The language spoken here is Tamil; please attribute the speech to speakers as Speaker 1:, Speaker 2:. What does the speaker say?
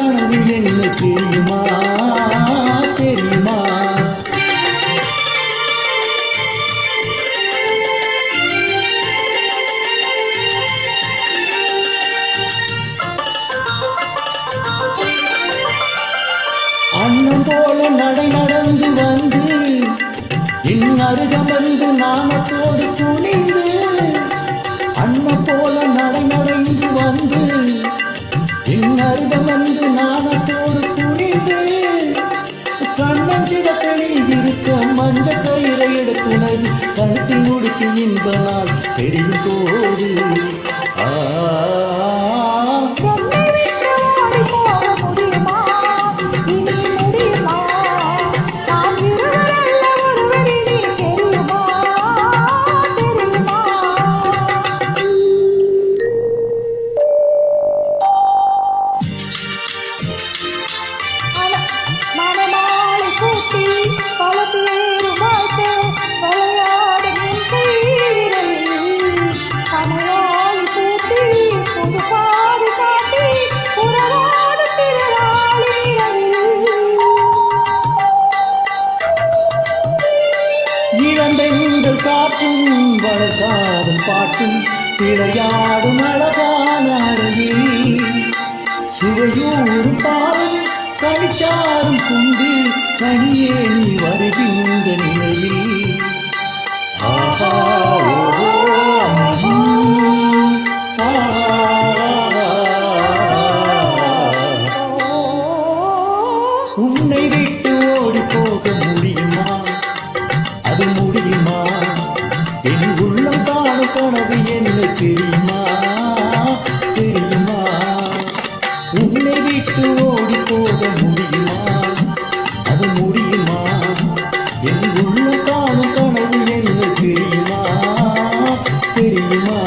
Speaker 1: கனவு என்ன தெரியுமா தெரியுமா? அண்ணன் போல நடை நடந்து வந்து என் அருகமர்ந்து நாணத்தோடு துணிந்து, அண்ணன் போல நடை நடந்து வந்து என் அருகமர்ந்து நாணத்தோடு துணிந்து, கண்ணஞ்சிடத்தில் இருக்க மஞ்ச கயிறை எடுத்துணர் கழுத்தில் முடுக்கி இன்ப நாள் தெரியும் போது இளம்பெண்கள் காற்றும் வளர்காடும் பாட்டும் விளையாடும் அழகான அழகில் சுவையூரும் பாலும் கனிச்சாரும் கொண்டு கனியே நீ வருகின்ற நிலையில் உன்னை விட்டு ஓடி போக முடியுமா? அது முடியுமா? என் உள்ளம் காணும் கனவு என்ன தெரியுமா தெரியுமா? உன்னை விட்டு ஓடி போக முடியுமா? அது முடியுமா? என் உள்ளம் காணும் கனவு என்ன தெரியுமா தெரியுமா?